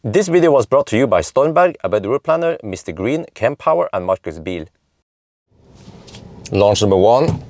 This video was brought to you by Stormberg, a better route planner, MisterGreen, Kempower and Marcus Bil. Launch number 1.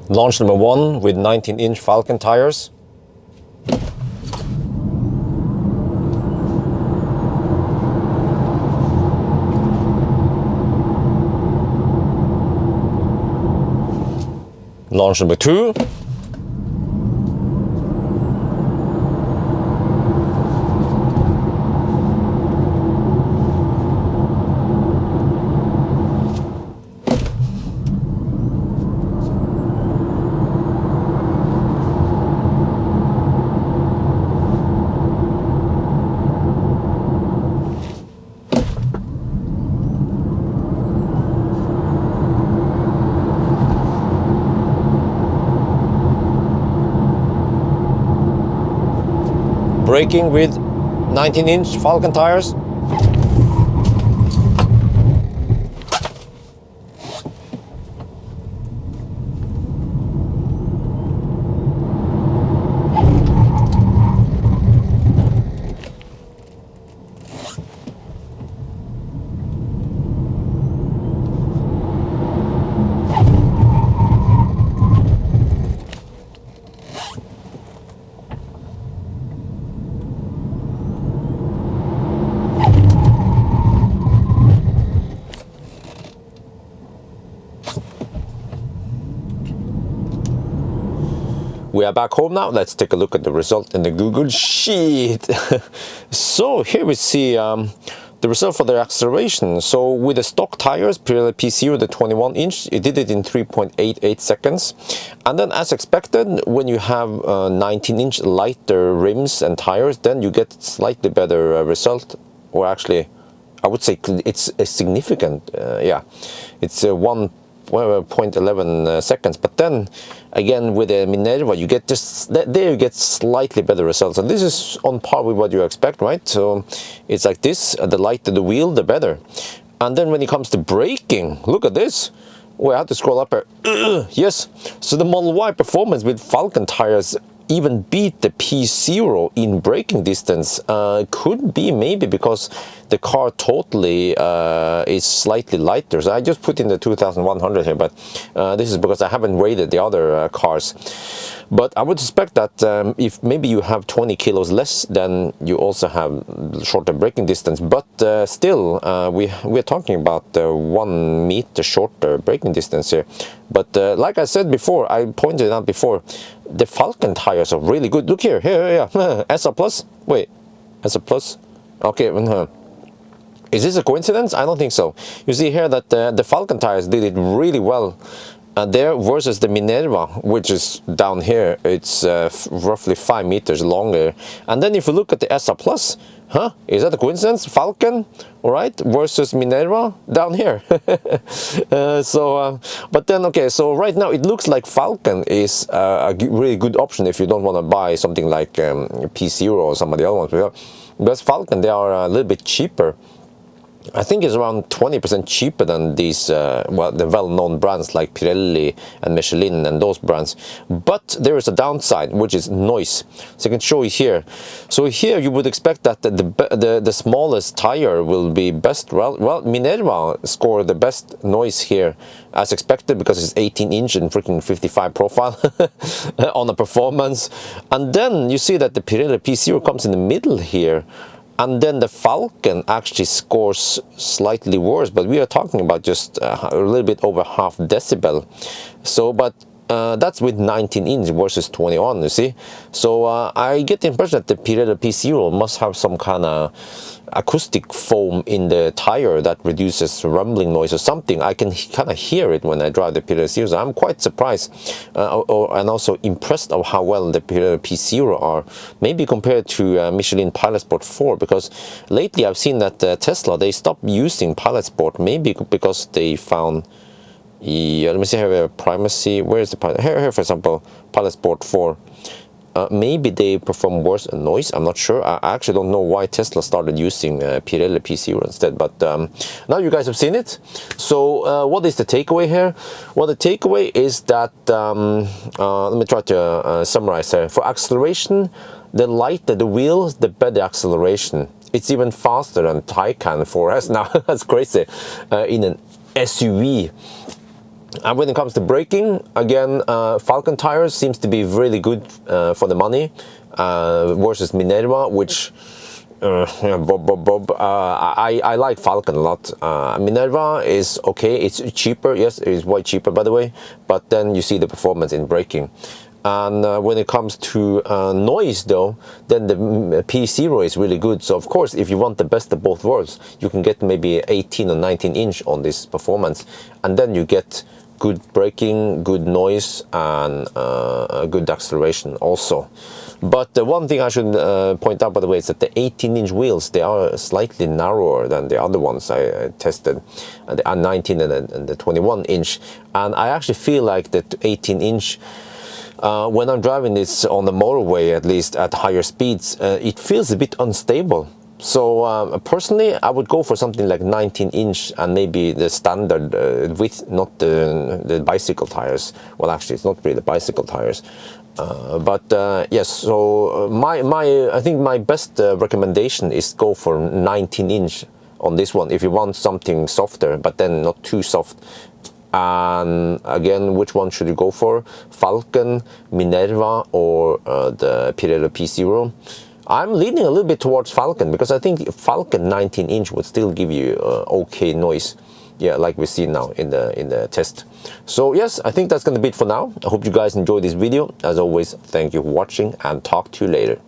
Launch number 1 with 19-inch Falcon tires. Launch number 2. Braking with 19-inch Falcon tires. We are back home now. Let's take a look at the result in the Google Sheet. So here we see the result for the acceleration. So with the stock tires, Pirelli P0, the 21-inch, it did it in 3.88 seconds. And then as expected, when you have 19-inch lighter rims and tires, then you get slightly better result. Or actually, I would say it's a significant, yeah, it's 1.11 seconds. But then again with the Minerva, you get just there you get slightly better results, and this is on par with what you expect, right? So it's like this: the lighter the wheel, the better. And then when it comes to braking, look at this. Oh, I have to scroll up here. Yes, so the Model Y performance with Falcon tires even beat the P0 in braking distance. Could be maybe because the car totally is slightly lighter. So I just put in the 2100 here, but this is because I haven't weighted the other cars. But I would suspect that if maybe you have 20 kilos less, then you also have shorter braking distance. But still, we're talking about 1 meter shorter braking distance here. But like I said before, I pointed out before, the Falcon tires are really good. Look here, yeah, SR Plus. Wait, SR Plus. Okay, is this a coincidence? I don't think so. You see here that the Falcon tires did it really well there versus the Minerva, which is down here. It's roughly 5 meters longer. And then if you look at the SR Plus, is that a coincidence? Falcon, all right, versus Minerva down here. But then, okay, so right now it looks like Falcon is a really good option if you don't want to buy something like P0 or some of the other ones. Because Falcon, they are a little bit cheaper. I think it's around 20% cheaper than these, well, the well-known brands like Pirelli and Michelin and those brands. But there is a downside, which is noise. So I can show you here. So here you would expect that the smallest tire will be best. Well, Minerva scored the best noise here, as expected, because it's 18-inch and freaking 55 profile on the performance. And then you see that the Pirelli P0 comes in the middle here. And then the Falcon actually scores slightly worse, but we are talking about just a little bit over half decibel. So, but that's with 19-inch versus 21, you see. So I get the impression that the Pirelli P0 must have some kind of acoustic foam in the tire that reduces rumbling noise or something. I can kind of hear it when I drive the Pirelli P0. I'm quite surprised and also impressed of how well the Pirelli P0 are, maybe compared to Michelin Pilot Sport 4, because lately I've seen that Tesla, they stopped using Pilot Sport, maybe because they found, yeah, let me see here, primacy. Where is the pilot? Here, for example, Pilot Sport 4. Maybe they perform worse in noise. I'm not sure. I actually don't know why Tesla started using Pirelli P0 instead. But now you guys have seen it. So what is the takeaway here? Well, the takeaway is that, let me try to summarize here. For acceleration, the lighter the wheels, the better acceleration. It's even faster than Taycan 4S now. That's crazy. In an SUV. And when it comes to braking, again, Falcon tires seems to be really good for the money versus Minerva, which I like Falcon a lot. Minerva is okay, it's cheaper, yes, it is way cheaper by the way, but then you see the performance in braking. And when it comes to noise though, then the P0 is really good. So of course, if you want the best of both worlds, you can get maybe 18 or 19-inch on this performance, and then you get good braking, good noise, and good acceleration also. But the one thing I should point out, by the way, is that the 18-inch wheels, they are slightly narrower than the other ones I tested, the 19 and the 21-inch. And I actually feel like the 18-inch, when I'm driving this on the motorway, at least at higher speeds, it feels a bit unstable. So personally, I would go for something like 19-inch and maybe the standard width, not the bicycle tires. Well, actually, it's not really the bicycle tires. But yes, so I think my best recommendation is go for 19-inch on this one if you want something softer, but then not too soft. And again, which one should you go for? Falcon, Minerva, or the Pirelli P0? I'm leaning a little bit towards Falcon, because I think Falcon 19-inch would still give you okay noise, yeah, like we see now in the test. So yes, I think that's gonna be it for now. I hope you guys enjoyed this video. As always, thank you for watching, and talk to you later.